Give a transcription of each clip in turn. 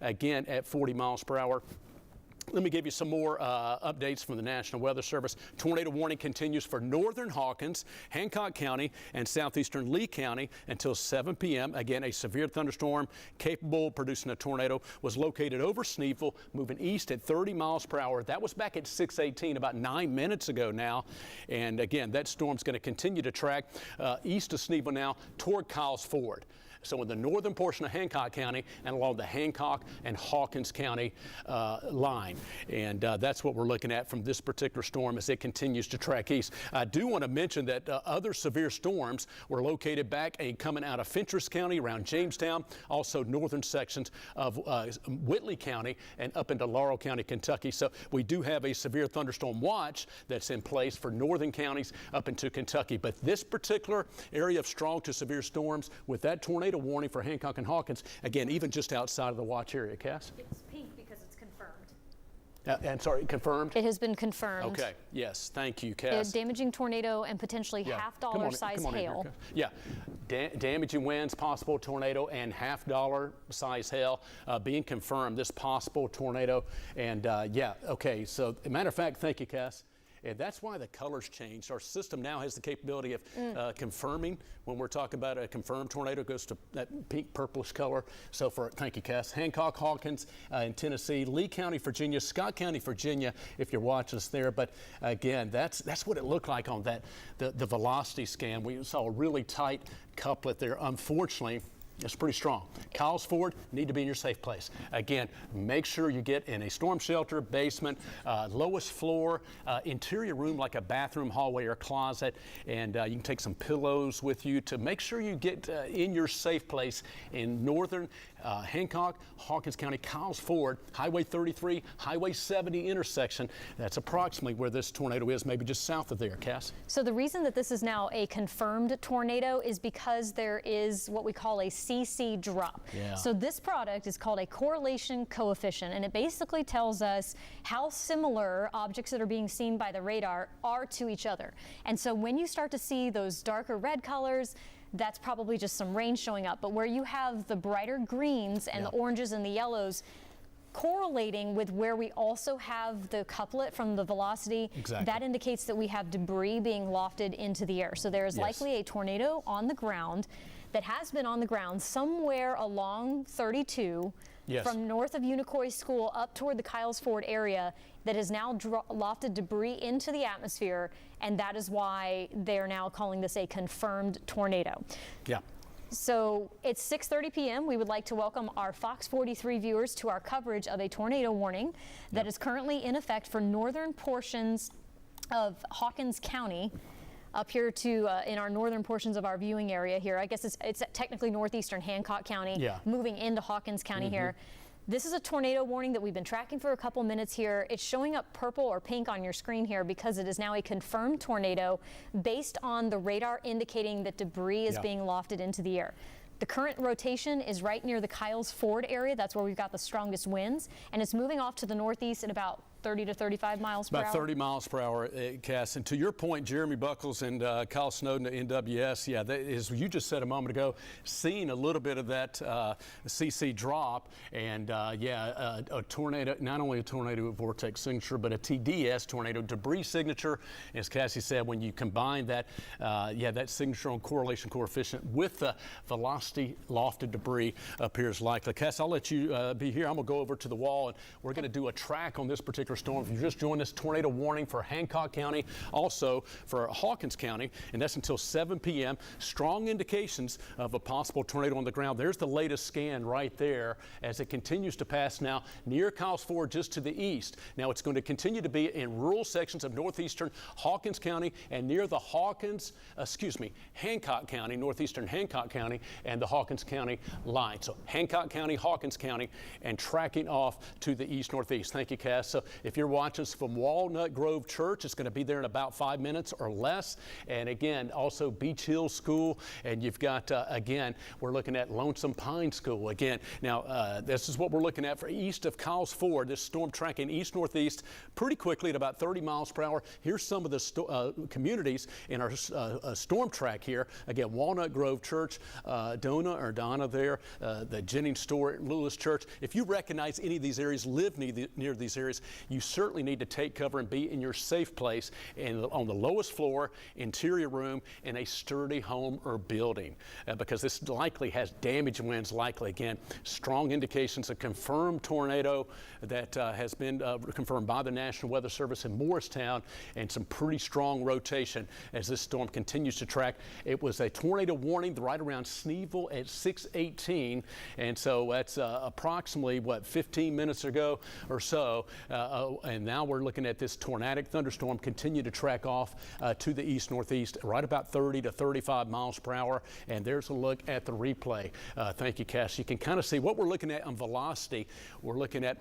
again at 40 miles per hour. Let me give you some more updates from the National Weather Service. Tornado warning continues for northern Hawkins, Hancock County, and southeastern Lee County until 7 p.m. Again, a severe thunderstorm capable of producing a tornado was located over Sneeville, moving east at 30 miles per hour. That was back at 6:18, about 9 minutes ago now. And again, that storm's going to continue to track east of Sneeville now toward Kyles Ford. So in the northern portion of Hancock County and along the Hancock and Hawkins County line. And that's what we're looking at from this particular storm as it continues to track east. I do want to mention that other severe storms were located back coming out of Fentress County around Jamestown, also northern sections of Whitley County and up into Laurel County, Kentucky. So we do have a severe thunderstorm watch that's in place for northern counties up into Kentucky. But this particular area of strong to severe storms with that tornado warning for Hancock and Hawkins, again, even just outside of the watch area. Cass? It's pink because it's confirmed. And sorry, confirmed? It has been confirmed. Okay, yes, thank you, Cass. A damaging tornado and potentially $half size hail. Damaging winds, possible tornado, and $half size hail being confirmed, this possible tornado. And okay, so matter of fact, thank you, Cass. And that's why the colors changed. Our system now has the capability of confirming. When we're talking about a confirmed tornado, it goes to that pink purplish color. So thank you, Cass. Hancock, Hawkins in Tennessee, Lee County, Virginia, Scott County, Virginia, if you're watching us there. But again, that's what it looked like on the velocity scan. We saw a really tight couplet there. Unfortunately, it's pretty strong. Kyles Ford, need to be in your safe place. Again, make sure you get in a storm shelter, basement, lowest floor, interior room like a bathroom, hallway, or closet. And you can take some pillows with you to make sure you get in your safe place in northern Hancock, Hawkins County, Kyles Ford, Highway 33, Highway 70 intersection. That's approximately where this tornado is, maybe just south of there, Cass. So the reason that this is now a confirmed tornado is because there is what we call a CC drop. Yeah. So this product is called a correlation coefficient, and it basically tells us how similar objects that are being seen by the radar are to each other. And so when you start to see those darker red colors, that's probably just some rain showing up. But where you have the brighter greens and the oranges and the yellows correlating with where we also have the couplet from the velocity, that indicates that we have debris being lofted into the air. So there is likely a tornado on the ground that has been on the ground somewhere along 32 from north of Unicoi School up toward the Kyles Ford area that has now lofted debris into the atmosphere, and that is why they're now calling this a confirmed tornado. Yeah. So it's 6:30 p.m. We would like to welcome our Fox 43 viewers to our coverage of a tornado warning that is currently in effect for northern portions of Hawkins County. Up here to in our northern portions of our viewing area here. I guess it's technically northeastern Hancock County, moving into Hawkins County here. This is a tornado warning that we've been tracking for a couple minutes here. It's showing up purple or pink on your screen here because it is now a confirmed tornado based on the radar indicating that debris is being lofted into the air. The current rotation is right near the Kyles Ford area. That's where we've got the strongest winds, and it's moving off to the northeast at about 30 to 35 miles per hour. About 30 miles per hour, Cass. And to your point, Jeremy Buckles and Kyle Snowden at NWS, as you just said a moment ago, seeing a little bit of that CC drop, and a tornado, not only a tornado vortex signature, but a TDS tornado debris signature. As Cassie said, when you combine that, that signature on correlation coefficient with the velocity lofted debris appears likely. Cass, I'll let you be here. I'm going to go over to the wall, and we're going to do a track on this particular storm. If you just joined us, tornado warning for Hancock County, also for Hawkins County, and that's until 7 p.m. Strong indications of a possible tornado on the ground. There's the latest scan right there as it continues to pass now near Kyles Ford just to the east. Now it's going to continue to be in rural sections of northeastern Hawkins County and near the Hancock County, northeastern Hancock County and the Hawkins County line. So Hancock County, Hawkins County, and tracking off to the east-northeast. Thank you, Cass. So if you're watching us from Walnut Grove Church, it's going to be there in about 5 minutes or less. And again, also Beach Hill School, and you've got, again, we're looking at Lonesome Pine School. Again, now this is what we're looking at for east of Kyles Ford. This storm tracking east-northeast pretty quickly at about 30 miles per hour. Here's some of the communities in our storm track here. Again, Walnut Grove Church, Donna there, the Jennings Store, Lewis Church. If you recognize any of these areas, live near these areas, you certainly need to take cover and be in your safe place and on the lowest floor, interior room, in a sturdy home or building, because this likely has damage winds likely. Again, strong indications of confirmed tornado that has been confirmed by the National Weather Service in Morristown, and some pretty strong rotation as this storm continues to track. It was a tornado warning right around Sneeville at 6:18, and so that's approximately, what, 15 minutes ago or so, and now we're looking at this tornadic thunderstorm continue to track off to the east-northeast, right about 30 to 35 miles per hour, and there's a look at the replay. Thank you, Cass. You can kind of see what we're looking at on velocity. We're looking at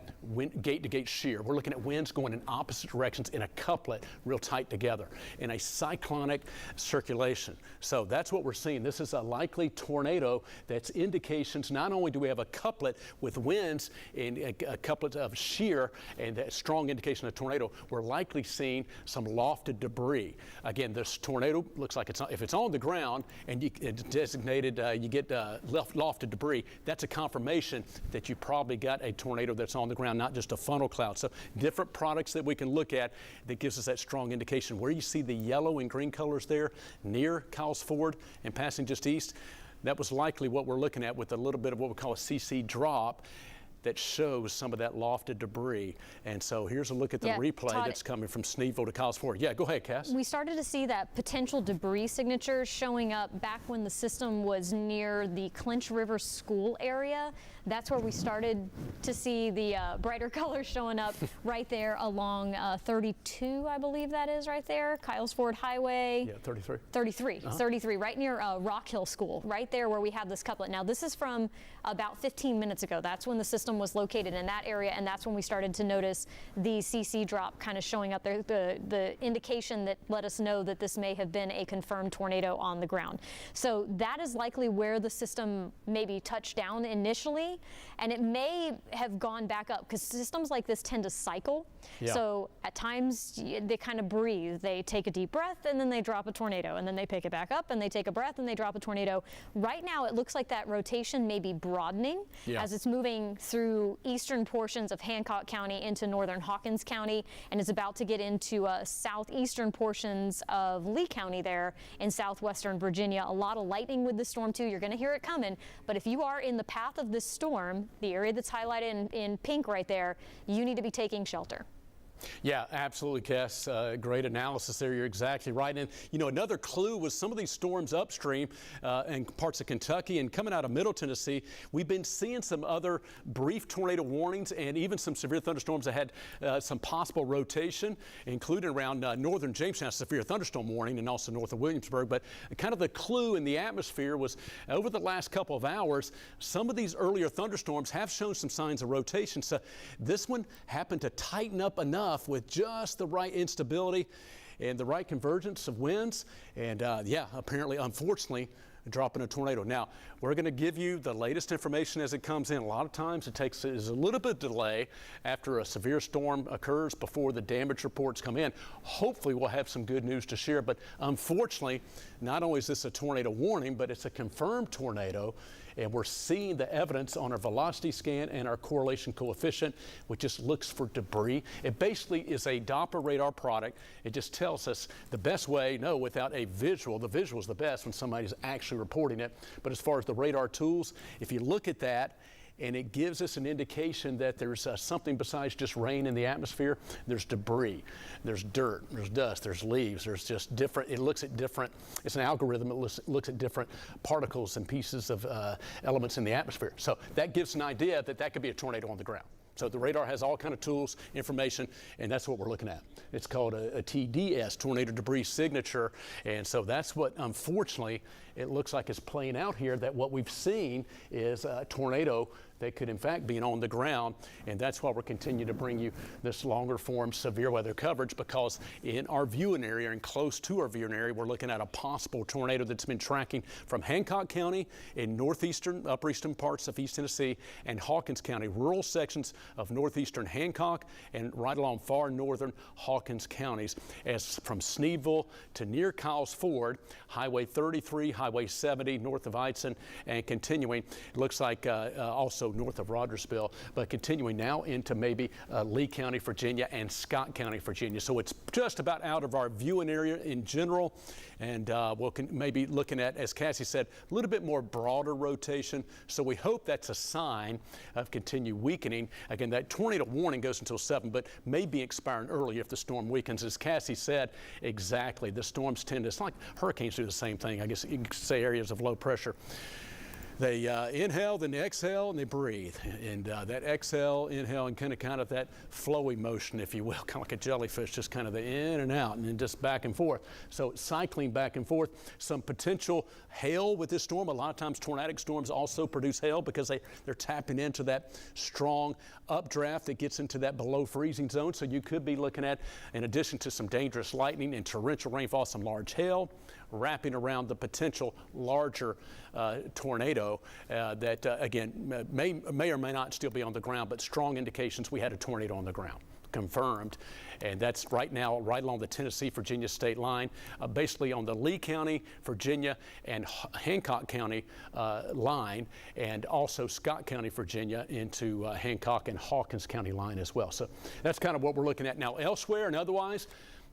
gate-to-gate shear. We're looking at winds going in opposite directions in a couplet real tight together in a cyclonic circulation. So that's what we're seeing. This is a likely tornado. That's indications. Not only do we have a couplet with winds and a couplet of shear and a strong indication of tornado, we're likely seeing some lofted debris. Again, this tornado looks like if it's on the ground and it's designated, you get lofted debris, that's a confirmation that you probably got a tornado that's on the ground, not just a funnel cloud. So different products that we can look at that gives us that strong indication. Where you see the yellow and green colors there near Kyles Ford and passing just east, that was likely what we're looking at with a little bit of what we call a CC drop that shows some of that lofted debris. And so here's a look at the replay Todd, that's coming from Sneeville to Kyles Ford. Yeah, go ahead, Cass. We started to see that potential debris signature showing up back when the system was near the Clinch River School area. That's where we started to see the brighter colors showing up right there along 32, I believe that is right there, Kyles Ford Highway. Yeah, 33. 33, 33, right near Rock Hill School, right there where we have this couplet. Now, this is from about 15 minutes ago. That's when the system was located in that area, and that's when we started to notice the CC drop kind of showing up there, the indication that let us know that this may have been a confirmed tornado on the ground. So that is likely where the system maybe touched down initially, and it may have gone back up because systems like this tend to cycle. Yeah. So at times they kind of breathe. They take a deep breath and then they drop a tornado, and then they pick it back up and they take a breath and they drop a tornado. Right now it looks like that rotation may be broadening as it's moving through eastern portions of Hancock County into northern Hawkins County, and is about to get into southeastern portions of Lee County there in southwestern Virginia. A lot of lightning with the storm too. You're going to hear it coming, but if you are in the path of this storm, the area that's highlighted in pink right there, you need to be taking shelter. Yeah, absolutely, Cass. Great analysis there. You're exactly right. And, you know, another clue was some of these storms upstream in parts of Kentucky and coming out of Middle Tennessee. We've been seeing some other brief tornado warnings and even some severe thunderstorms that had some possible rotation, including around northern Jamestown, a severe thunderstorm warning, and also north of Williamsburg. But kind of the clue in the atmosphere was over the last couple of hours, some of these earlier thunderstorms have shown some signs of rotation. So this one happened to tighten up enough with just the right instability and the right convergence of winds, and yeah, apparently, unfortunately, dropping a tornado. Now, we're going to give you the latest information as it comes in. A lot of times is a little bit of delay after a severe storm occurs before the damage reports come in. Hopefully we'll have some good news to share, but unfortunately, not only is this a tornado warning, but it's a confirmed tornado, and we're seeing the evidence on our velocity scan and our correlation coefficient, which just looks for debris. It basically is a Doppler radar product. It just tells us the best way, without a visual. The visual is the best when somebody's actually reporting it. But as far as the radar tools, if you look at that, and it gives us an indication that there's something besides just rain in the atmosphere. There's debris, there's dirt, there's dust, there's leaves, there's just different, it looks at different, it's an algorithm, it looks at different particles and pieces of elements in the atmosphere. So that gives an idea that that could be a tornado on the ground. So the radar has all kind of tools, information, and that's what we're looking at. It's called a TDS, Tornado Debris Signature, and so that's what, unfortunately, it looks like is playing out here, that what we've seen is a tornado they could in fact be on the ground, and that's why we're continuing to bring you this longer form severe weather coverage, because in our viewing area and close to our viewing area, we're looking at a possible tornado that's been tracking from Hancock County in northeastern, upper eastern parts of East Tennessee and Hawkins County, rural sections of northeastern Hancock and right along far northern Hawkins counties, as from Sneedville to near Kyles Ford, Highway 33, Highway 70 north of Eitzen, and continuing, it looks like also north of Rogersville, but continuing now into maybe Lee County, Virginia, and Scott County, Virginia. So it's just about out of our viewing area in general, and we'll maybe looking at, as Cassie said, a little bit more broader rotation. So we hope that's a sign of continued weakening. Again, that tornado warning goes until 7, but may be expiring early if the storm weakens. As Cassie said, exactly, the storms tend to, it's like hurricanes do the same thing, I guess you could say, areas of low pressure. They inhale, then they exhale, and they breathe. And that exhale, inhale, and kind of that flowy motion, if you will, kind of like a jellyfish, just kind of the in and out, and then just back and forth. So cycling back and forth. Some potential hail with this storm. A lot of times tornadic storms also produce hail because they're tapping into that strong updraft that gets into that below freezing zone. So you could be looking at, in addition to some dangerous lightning and torrential rainfall, some large hail wrapping around the potential larger tornado that, again, may or may not still be on the ground, but strong indications we had a tornado on the ground, confirmed. And that's right now right along the Tennessee-Virginia state line, basically on the Lee County, Virginia, and Hancock County line, and also Scott County, Virginia, into Hancock and Hawkins County line as well. So that's kind of what we're looking at now. Elsewhere and otherwise,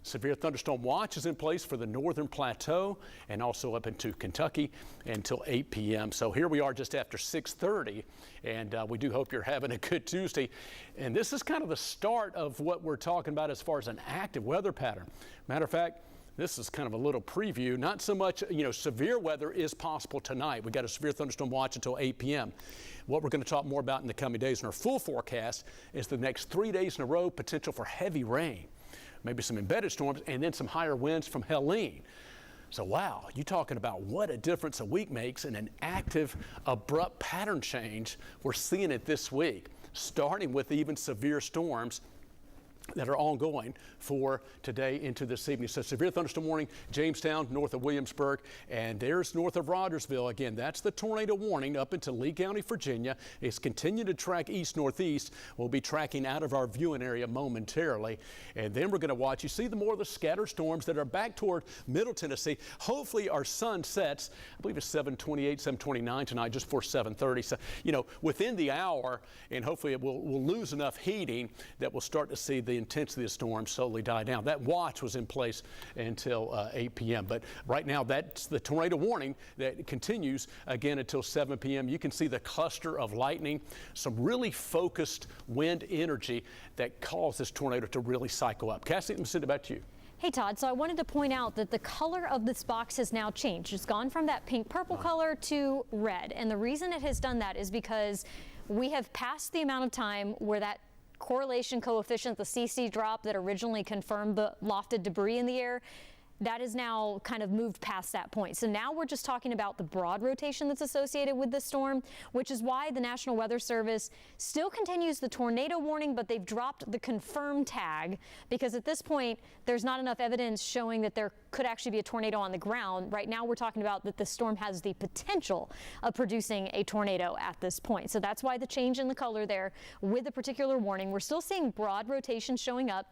severe thunderstorm watch is in place for the northern plateau and also up into Kentucky until 8 p.m. So here we are just after 6:30, and we do hope you're having a good Tuesday. And this is kind of the start of what we're talking about as far as an active weather pattern. Matter of fact, this is kind of a little preview. Not so much, severe weather is possible tonight. We got a severe thunderstorm watch until 8 p.m. What we're going to talk more about in the coming days in our full forecast is the next 3 days in a row, potential for heavy rain. Maybe some embedded storms, and then some higher winds from Helene. So wow, you're talking about what a difference a week makes in an active, abrupt pattern change. We're seeing it this week, starting with even severe storms that are ongoing for today into this evening. So severe thunderstorm warning, Jamestown, north of Williamsburg, and there's north of Rogersville. Again, that's the tornado warning up into Lee County, Virginia. It's continuing to track east-northeast. We'll be tracking out of our viewing area momentarily. And then we're going to watch, you see the more of the scattered storms that are back toward Middle Tennessee. Hopefully our sun sets, I believe it's 7:28, 7:29 tonight, just before 7:30. So, within the hour, and hopefully we'll lose enough heating that we'll start to see the intensity of the storm slowly die down. That watch was in place until 8 p.m. But right now, that's the tornado warning that continues again until 7 p.m. You can see the cluster of lightning, some really focused wind energy that caused this tornado to really cycle up. Cassie, let me send it back to you. Hey Todd, so I wanted to point out that the color of this box has now changed. It's gone from that pink-purple color to red. And the reason it has done that is because we have passed the amount of time where that correlation coefficient, the CC drop that originally confirmed the lofted debris in the air, that is now kind of moved past that point. So now we're just talking about the broad rotation that's associated with this storm, which is why the National Weather Service still continues the tornado warning, but they've dropped the confirmed tag because at this point, there's not enough evidence showing that there could actually be a tornado on the ground. Right now, we're talking about that the storm has the potential of producing a tornado at this point. So that's why the change in the color there with the particular warning. We're still seeing broad rotation showing up.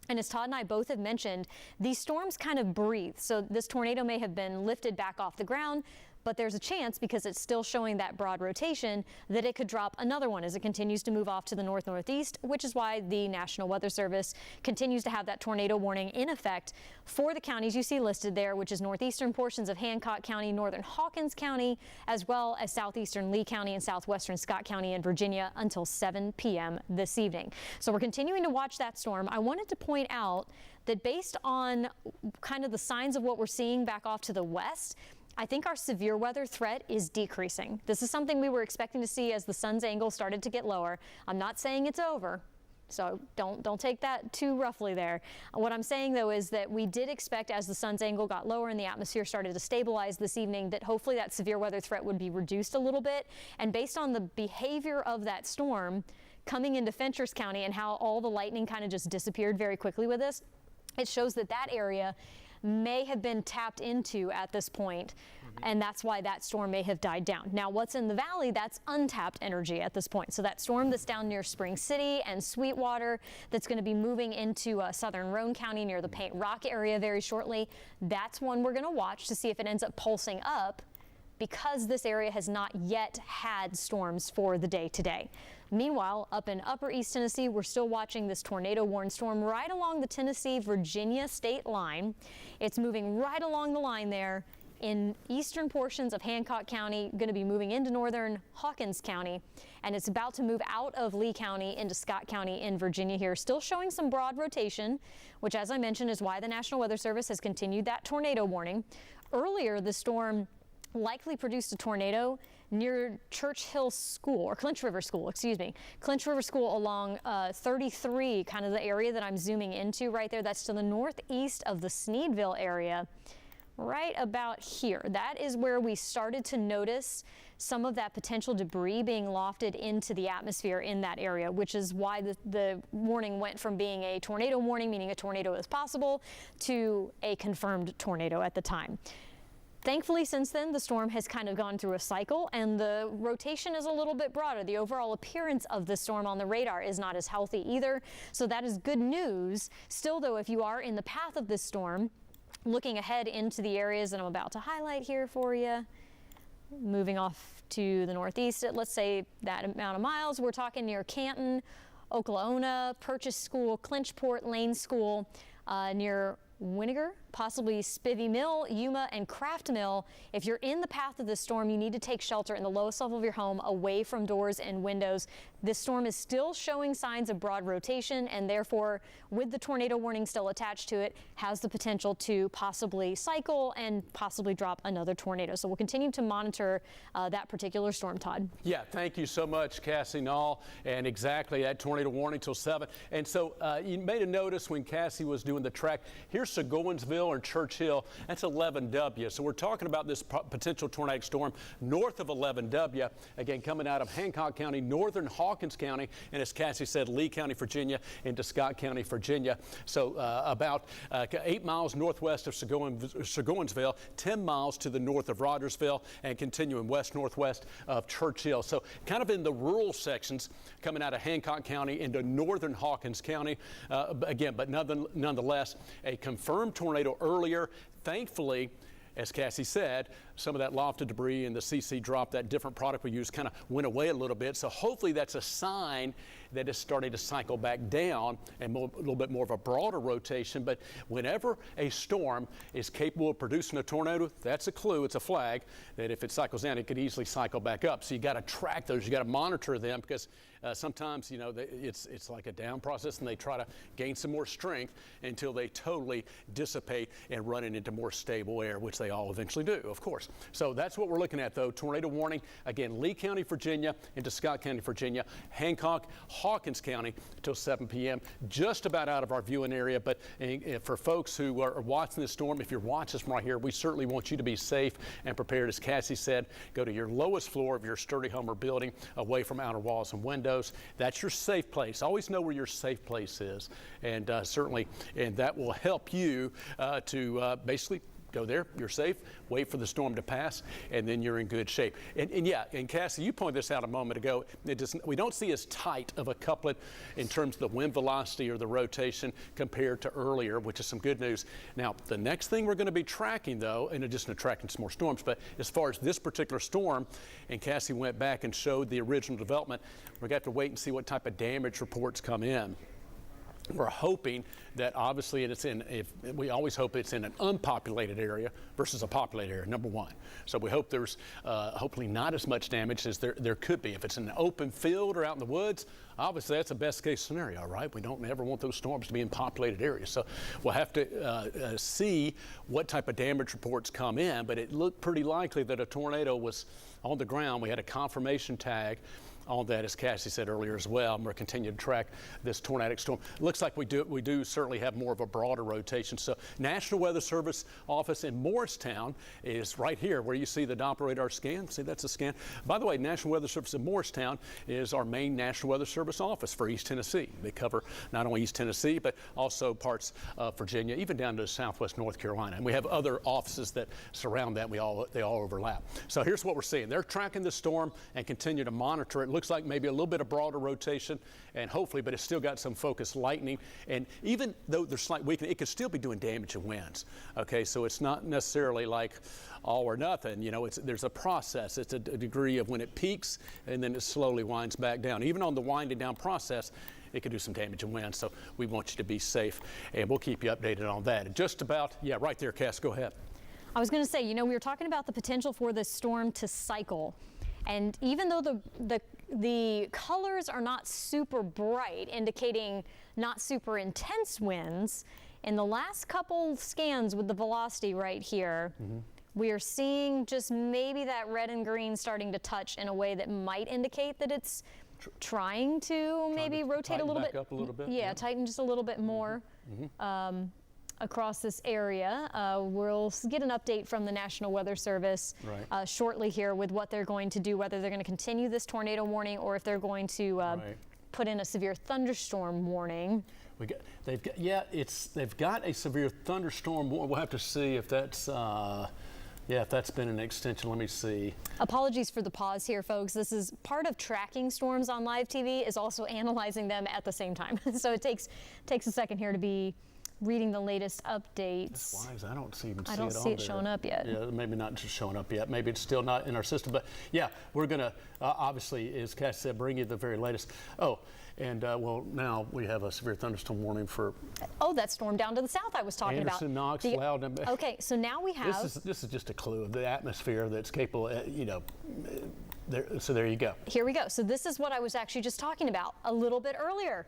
And as Todd and I both have mentioned, these storms kind of breathe. So this tornado may have been lifted back off the ground, but there's a chance, because it's still showing that broad rotation, that it could drop another one as it continues to move off to the north-northeast, which is why the National Weather Service continues to have that tornado warning in effect for the counties you see listed there, which is northeastern portions of Hancock County, northern Hawkins County, as well as southeastern Lee County and southwestern Scott County in Virginia until 7 p.m. this evening. So we're continuing to watch that storm. I wanted to point out that based on kind of the signs of what we're seeing back off to the west, I think our severe weather threat is decreasing. This is something we were expecting to see as the sun's angle started to get lower. I'm not saying it's over, So don't take that too roughly there. What I'm saying though is that we did expect, as the sun's angle got lower and the atmosphere started to stabilize this evening, that hopefully that severe weather threat would be reduced a little bit. And based on the behavior of that storm coming into Fenchurch County and how all the lightning kind of just disappeared very quickly with this, it shows that that area may have been tapped into at this point, and that's why that storm may have died down. Now, what's in the valley, that's untapped energy at this point. So that storm that's down near Spring City and Sweetwater, that's going to be moving into southern Roane County near the Paint Rock area very shortly, that's one we're going to watch to see if it ends up pulsing up, because this area has not yet had storms for the day today. Meanwhile, up in upper East Tennessee, we're still watching this tornado-warned storm right along the Tennessee-Virginia state line. It's moving right along the line there in eastern portions of Hancock County, going to be moving into northern Hawkins County, and it's about to move out of Lee County into Scott County in Virginia here, still showing some broad rotation, which, as I mentioned, is why the National Weather Service has continued that tornado warning. Earlier, the storm likely produced a tornado near Church Hill School, or Clinch River School, excuse me. Clinch River School along 33, kind of the area that I'm zooming into right there. That's to the northeast of the Sneedville area, right about here. That is where we started to notice some of that potential debris being lofted into the atmosphere in that area, which is why the warning went from being a tornado warning, meaning a tornado is possible, to a confirmed tornado at the time. Thankfully, since then, the storm has kind of gone through a cycle, and the rotation is a little bit broader. The overall appearance of the storm on the radar is not as healthy either, so that is good news. Still, though, if you are in the path of this storm, looking ahead into the areas that I'm about to highlight here for you, moving off to the northeast at, let's say, that amount of miles, we're talking near Canton, Oklahoma, Purchase School, Clinchport, Lane School, near Winnegar, possibly Spivey Mill, Yuma, and Kraft Mill. If you're in the path of this storm, you need to take shelter in the lowest level of your home, away from doors and windows. This storm is still showing signs of broad rotation, and therefore, with the tornado warning still attached to it, has the potential to possibly cycle and possibly drop another tornado. So we'll continue to monitor that particular storm, Todd. Yeah, thank you so much, Cassie Nall. And exactly, that tornado warning till 7. And so you made a notice when Cassie was doing the track. Here's Seguinsville or Churchill. That's 11W. So we're talking about this potential tornadic storm north of 11W, again, coming out of Hancock County, northern Hawkins County, and as Cassie said, Lee County, Virginia, into Scott County, Virginia. So about 8 miles northwest of Seguinsville, 10 miles to the north of Rogersville, and continuing west-northwest of Churchill. So kind of in the rural sections, coming out of Hancock County into northern Hawkins County. Again, but nonetheless, a confirmed tornado earlier. Thankfully, as Cassie said, some of that lofted debris and the CC drop, that different product we used, kind of went away a little bit. So hopefully that's a sign that it's starting to cycle back down and a little bit more of a broader rotation. But whenever a storm is capable of producing a tornado, that's a clue, it's a flag that if it cycles down, it could easily cycle back up. So you got to track those, you got to monitor them, because sometimes, you know, it's like a down process, and they try to gain some more strength until they totally dissipate and run it into more stable air, which they all eventually do, of course. So that's what we're looking at, though. Tornado warning, again, Lee County, Virginia, into Scott County, Virginia, Hancock, Hawkins County till 7 p.m. Just about out of our viewing area. But for folks who are watching this storm, if you're watching us from right here, we certainly want you to be safe and prepared. As Cassie said, go to your lowest floor of your sturdy home or building, away from outer walls and windows. That's your safe place. Always know where your safe place is, and certainly, and that will help you to basically go there, you're safe, wait for the storm to pass, and then you're in good shape. And yeah, and Cassie, you pointed this out a moment ago, we don't see as tight of a couplet in terms of the wind velocity or the rotation compared to earlier, which is some good news. Now, the next thing we're going to be tracking, though, in addition to tracking some more storms, but as far as this particular storm, and Cassie went back and showed the original development, we're going to have to wait and see what type of damage reports come in. We're hoping that obviously we always hope it's in an unpopulated area versus a populated area, number one. So we hope there's hopefully not as much damage as there could be. If it's in an open field or out in the woods, obviously that's a best case scenario, right? We don't ever want those storms to be in populated areas. So we'll have to see what type of damage reports come in, but it looked pretty likely that a tornado was on the ground. We had a confirmation tag on that, as Cassie said earlier as well. I'm going to continue to track this tornadic storm. It looks like we do certainly have more of a broader rotation. So National Weather Service office in Morristown is right here where you see the Doppler radar scan. See, that's a scan. By the way, National Weather Service in Morristown is our main National Weather Service office for East Tennessee. They cover not only East Tennessee, but also parts of Virginia, even down to southwest North Carolina. And we have other offices that surround that. They all overlap. So here's what we're seeing. They're tracking the storm and continue to monitor it. Looks like maybe a little bit of broader rotation, and hopefully, but it's still got some focused lightning. And even though there's slight weakening, it could still be doing damage to winds. Okay, so it's not necessarily like all or nothing. You know, there's a process. It's a degree of when it peaks and then it slowly winds back down. Even on the winding down process, it could do some damage and wind. So we want you to be safe, and we'll keep you updated on that. And just about, yeah, right there, Cass, go ahead. I was going to say, you know, we were talking about the potential for this storm to cycle. And even though the colors are not super bright, indicating not super intense winds, in the last couple scans with the velocity right here, we are seeing just maybe that red and green starting to touch in a way that might indicate that it's trying to maybe rotate a little bit. Up a little bit. Yeah, tighten just a little bit more. Across this area. We'll get an update from the National Weather Service shortly here with what they're going to do, whether they're going to continue this tornado warning or if they're going to put in a severe thunderstorm warning. They've got a severe thunderstorm. We'll have to see if that's if that's been an extension. Let me see. Apologies for the pause here, folks. This is part of tracking storms on live TV is also analyzing them at the same time. So it takes a second here to be reading the latest updates. That's why, 'cause I don't see it showing up yet. Yeah, maybe not just showing up yet. Maybe it's still not in our system. But yeah, we're going to obviously, as Cass said, bring you the very latest. Oh, and well, now we have a severe thunderstorm warning for. Oh, that storm down to the south I was talking Anderson, about. Knox, Loudon. Okay, so now we have. This is just a clue of the atmosphere that's capable. You know. So there you go. Here we go. So this is what I was actually just talking about a little bit earlier.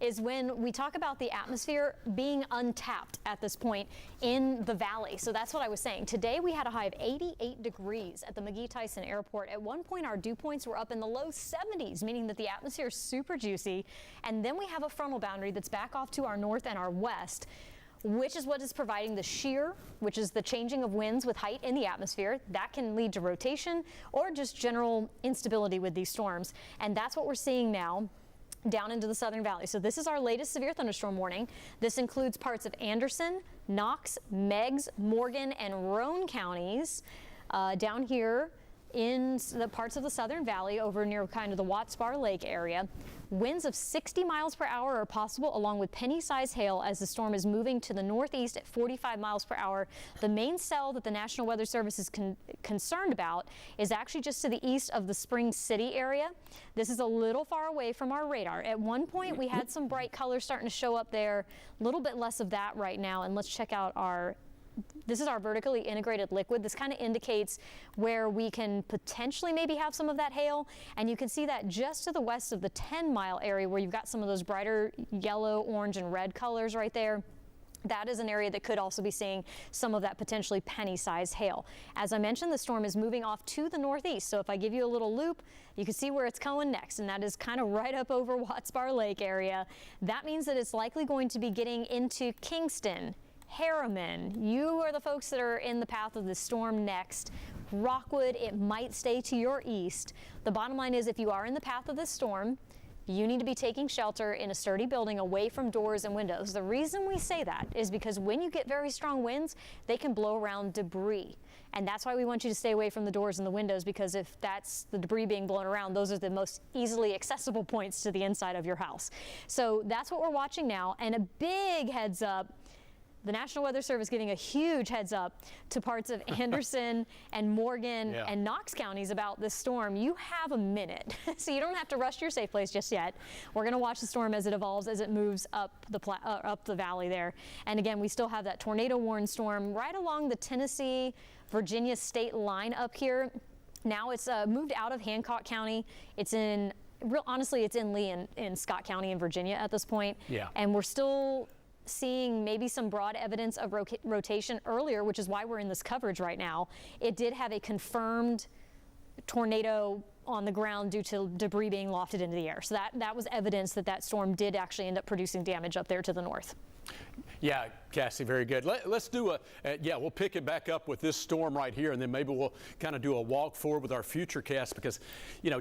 Is when we talk about the atmosphere being untapped at this point in the valley. So that's what I was saying. Today we had a high of 88 degrees at the McGee-Tyson Airport. At one point our dew points were up in the low 70s, meaning that the atmosphere is super juicy. And then we have a frontal boundary that's back off to our north and our west, which is what is providing the shear, which is the changing of winds with height in the atmosphere. That can lead to rotation or just general instability with these storms. And that's what we're seeing now down into the Southern Valley. So this is our latest severe thunderstorm warning. This includes parts of Anderson, Knox, Meigs, Morgan, and Roane counties down here in the parts of the Southern Valley over near kind of the Watts Bar Lake area. Winds of 60 miles per hour are possible along with penny-sized hail as the storm is moving to the northeast at 45 miles per hour. The main cell that the National Weather Service is concerned about is actually just to the east of the Spring City area. This is a little far away from our radar. At one point we had some bright colors starting to show up there, a little bit less of that right now. And let's check out this is our vertically integrated liquid. This kind of indicates where we can potentially maybe have some of that hail. And you can see that just to the west of the 10-mile area where you've got some of those brighter yellow, orange, and red colors right there. That is an area that could also be seeing some of that potentially penny-sized hail. As I mentioned, the storm is moving off to the northeast. So if I give you a little loop, you can see where it's going next, and that is kind of right up over Watts Bar Lake area. That means that it's likely going to be getting into Kingston, Harriman. You are the folks that are in the path of the storm next. Rockwood, it might stay to your east. The bottom line is if you are in the path of this storm, you need to be taking shelter in a sturdy building away from doors and windows. The reason we say that is because when you get very strong winds, they can blow around debris. And that's why we want you to stay away from the doors and the windows, because if that's the debris being blown around, those are the most easily accessible points to the inside of your house. So that's what we're watching now. And a big heads up, the National Weather Service giving a huge heads up to parts of Anderson and Morgan and Knox counties about this storm. You have a minute, so you don't have to rush to your safe place just yet. We're going to watch the storm as it evolves, as it moves up the valley there. And again, we still have that tornado warned storm right along the Tennessee-Virginia state line up here. Now it's moved out of Hancock County. It's in, honestly, it's in Lee in Scott County in Virginia at this point. Yeah. And we're still seeing maybe some broad evidence of rotation earlier, which is why we're in this coverage right now. It did have a confirmed tornado on the ground due to debris being lofted into the air. So that was evidence that that storm did actually end up producing damage up there to the north. Yeah, Cassie, very good. Let's do we'll pick it back up with this storm right here, and then maybe we'll kind of do a walk forward with our future cast because,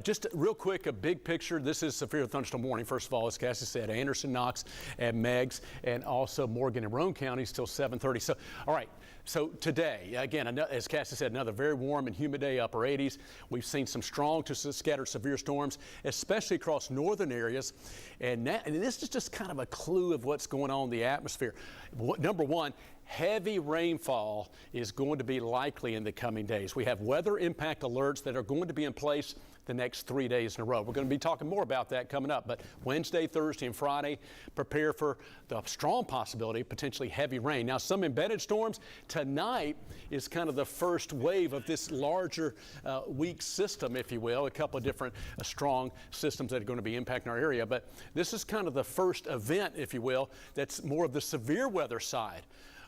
just real quick, a big picture. This is severe thunderstorm warning. First of all, as Cassie said, Anderson, Knox, and Meigs, and also Morgan and Roane counties till 7:30. So, all right. So today, again, as Cassie said, another very warm and humid day, upper 80s. We've seen some strong to scattered severe storms, especially across northern areas. And this is just kind of a clue of what's going on in the atmosphere. Number one, heavy rainfall is going to be likely in the coming days. We have weather impact alerts that are going to be in place the next 3 days in a row. We're going to be talking more about that coming up, but Wednesday, Thursday, and Friday, prepare for the strong possibility of potentially heavy rain. Now, some embedded storms. Tonight is kind of the first wave of this larger weak system, if you will, a couple of different strong systems that are going to be impacting our area, but this is kind of the first event, if you will, that's more of the severe weather side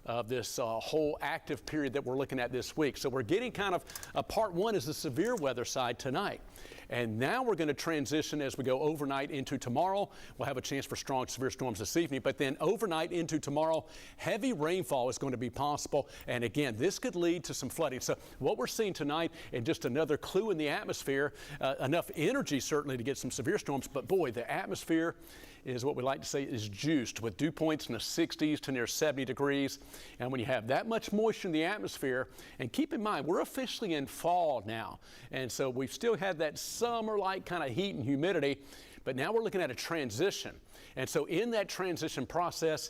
of this whole active period that we're looking at this week. So we're getting kind of part one is the severe weather side tonight. And now we're going to transition as we go overnight into tomorrow. We'll have a chance for strong severe storms this evening, but then overnight into tomorrow, heavy rainfall is going to be possible. And again, this could lead to some flooding. So what we're seeing tonight, and just another clue in the atmosphere, enough energy certainly to get some severe storms, but boy, the atmosphere is what we like to say is juiced with dew points in the 60s to near 70 degrees. And when you have that much moisture in the atmosphere, and keep in mind, we're officially in fall now. And so we've still had that summer-like kind of heat and humidity, but now we're looking at a transition. And so in that transition process,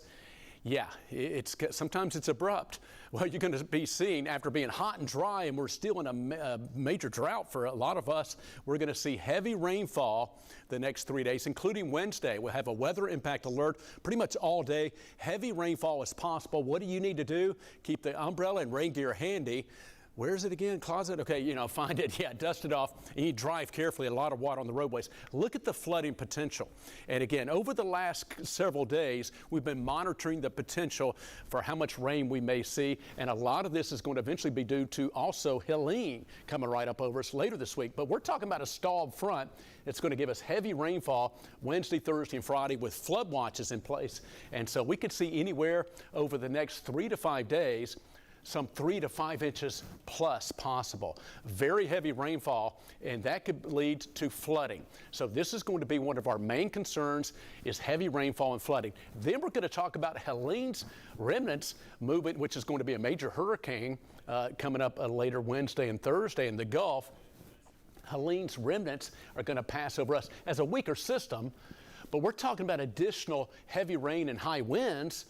yeah, sometimes it's abrupt. Well, you're going to be seeing, after being hot and dry, and we're still in a major drought for a lot of us, we're going to see heavy rainfall the next 3 days, including Wednesday. We'll have a weather impact alert pretty much all day. Heavy rainfall is possible. What do you need to do? Keep the umbrella and rain gear handy. Where is it again? Closet? Okay, find it. Yeah, dust it off. And you drive carefully. A lot of water on the roadways. Look at the flooding potential. And again, over the last several days, we've been monitoring the potential for how much rain we may see. And a lot of this is going to eventually be due to also Helene coming right up over us later this week. But we're talking about a stalled front. It's going to give us heavy rainfall Wednesday, Thursday, and Friday with flood watches in place. And so we could see anywhere over the next 3 to 5 days some 3 to 5 inches plus possible. Very heavy rainfall, and that could lead to flooding. So this is going to be one of our main concerns is heavy rainfall and flooding. Then we're going to talk about Helene's remnants movement, which is going to be a major hurricane coming up later Wednesday and Thursday in the Gulf. Helene's remnants are going to pass over us as a weaker system, but we're talking about additional heavy rain and high winds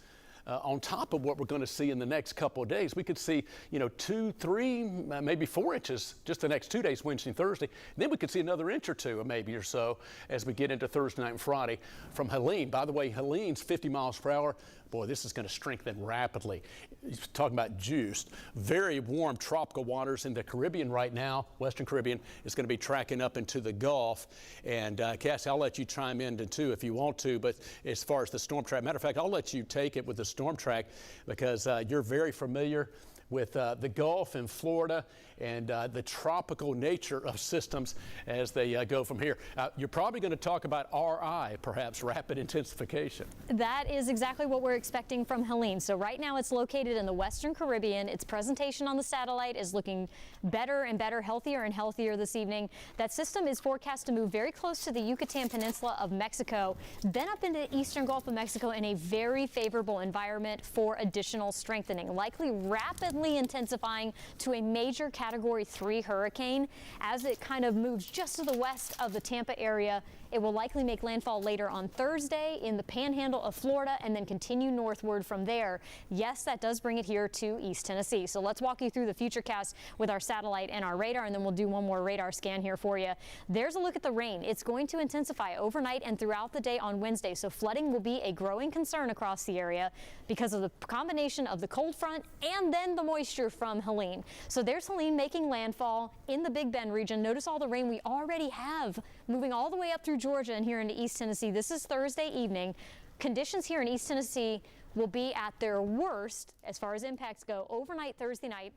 on top of what we're going to see in the next couple of days. We could see, 2, 3, maybe 4 inches just the next 2 days, Wednesday and Thursday. Then we could see another inch or two, maybe or so, as we get into Thursday night and Friday from Helene. By the way, Helene's 50 miles per hour. Boy, this is going to strengthen rapidly. He's talking about juiced. Very warm tropical waters in the Caribbean right now. Western Caribbean is going to be tracking up into the Gulf. And Cassie, I'll let you chime in too if you want to. But as far as the storm track, matter of fact, I'll let you take it with the storm track because you're very familiar with the Gulf and Florida and the tropical nature of systems as they go from here. You're probably going to talk about RI, perhaps rapid intensification. That is exactly what we're expecting from Helene. So right now it's located in the Western Caribbean. Its presentation on the satellite is looking better and better, healthier and healthier this evening. That system is forecast to move very close to the Yucatan Peninsula of Mexico, then up into the eastern Gulf of Mexico in a very favorable environment for additional strengthening, likely rapidly intensifying to a major Category 3 hurricane. As it kind of moves just to the west of the Tampa area, it will likely make landfall later on Thursday in the panhandle of Florida and then continue northward from there. Yes, that does bring it here to East Tennessee. So let's walk you through the futurecast with our satellite and our radar, and then we'll do one more radar scan here for you. There's a look at the rain. It's going to intensify overnight and throughout the day on Wednesday. So flooding will be a growing concern across the area because of the combination of the cold front and then the moisture from Helene. So there's Helene making landfall in the Big Bend region. Notice all the rain we already have moving all the way up through Georgia and here into East Tennessee. This is Thursday evening. Conditions here in East Tennessee will be at their worst as far as impacts go overnight Thursday night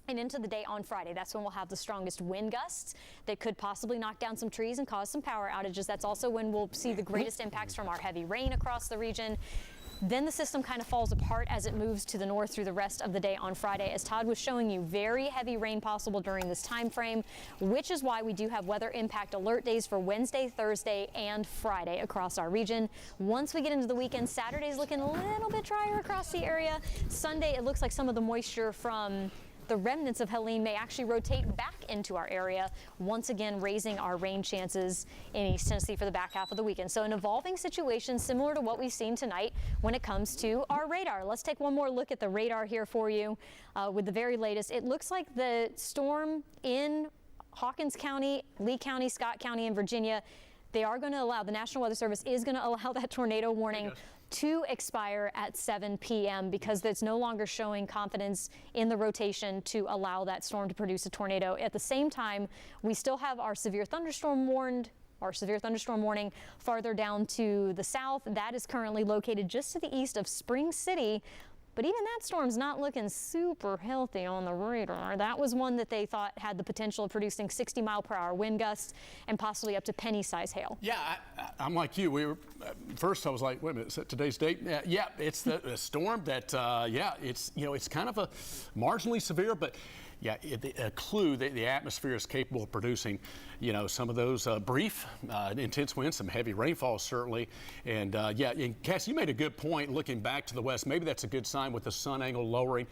and into the day on Friday. That's when we'll have the strongest wind gusts that could possibly knock down some trees and cause some power outages. That's also when we'll see the greatest impacts from our heavy rain across the region. Then the system kind of falls apart as it moves to the north through the rest of the day on Friday. As Todd was showing you, very heavy rain possible during this time frame, which is why we do have weather impact alert days for Wednesday, Thursday, and Friday across our region. Once we get into the weekend, Saturday's looking a little bit drier across the area. Sunday, it looks like some of the moisture from the remnants of Helene may actually rotate back into our area, once again raising our rain chances in East Tennessee for the back half of the weekend. So an evolving situation similar to what we've seen tonight when it comes to our radar. Let's take one more look at the radar here for you with the very latest. It looks like the storm in Hawkins County, Lee County, Scott County, and Virginia, they are going to allow, the National Weather Service is going to allow that tornado warning to expire at 7 p.m. because it's no longer showing confidence in the rotation to allow that storm to produce a tornado. At the same time, we still have our severe thunderstorm warning farther down to the south. That is currently located just to the east of Spring City. But even that storm's not looking super healthy on the radar. That was one that they thought had the potential of producing 60-mile-per-hour wind gusts and possibly up to penny-size hail. Yeah, I'm like you. First I was like, wait a minute, is that today's date? Yeah, it's the storm that, it's it's kind of a marginally severe, but yeah, a clue that the atmosphere is capable of producing, some of those brief, intense winds, some heavy rainfall certainly. And and Cass, you made a good point looking back to the west. Maybe that's a good sign with the sun angle lowering,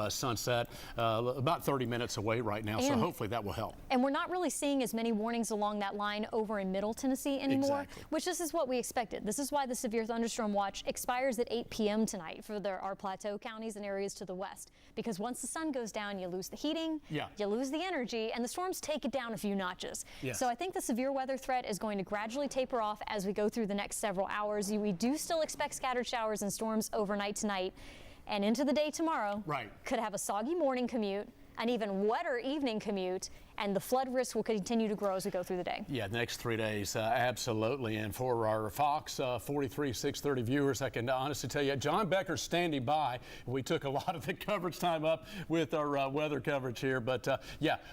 sunset about 30 minutes away right now. So hopefully that will help. And we're not really seeing as many warnings along that line over in Middle Tennessee anymore, which this is what we expected. This is why the severe thunderstorm watch expires at 8 p.m. tonight for our plateau counties and areas to the west. Because once the sun goes down, you lose the heating, you lose the energy, and the storms take it down a few notches. Yes. So I think the severe weather threat is going to gradually taper off as we go through the next several hours. We do still expect scattered showers and storms overnight tonight and into the day tomorrow. Right. Could have a soggy morning commute, an even wetter evening commute, and the flood risk will continue to grow as we go through the day. Yeah, the next 3 days, absolutely. And for our Fox 43, 630 viewers, I can honestly tell you, John Becker's standing by. We took a lot of the coverage time up with our weather coverage here. But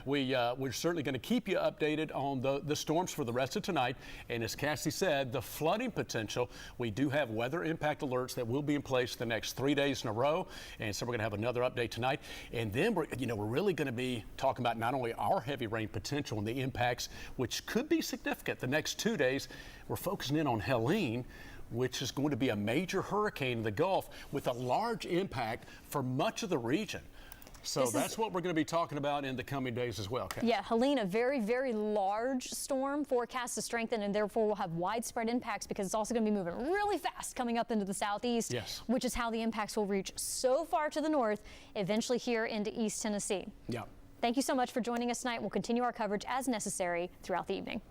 we're certainly going to keep you updated on the storms for the rest of tonight. And as Cassie said, the flooding potential, we do have weather impact alerts that will be in place the next 3 days in a row. And so we're going to have another update tonight. And then we're really going to be talking about not only our heavy rain potential and the impacts, which could be significant. The next 2 days, we're focusing in on Helene, which is going to be a major hurricane in the Gulf with a large impact for much of the region. So that's what we're going to be talking about in the coming days as well. Okay? Yeah, Helene, a very, very large storm forecast to strengthen, and therefore will have widespread impacts because it's also going to be moving really fast coming up into the southeast, which is how the impacts will reach so far to the north, eventually here into East Tennessee. Yeah. Thank you so much for joining us tonight. We'll continue our coverage as necessary throughout the evening.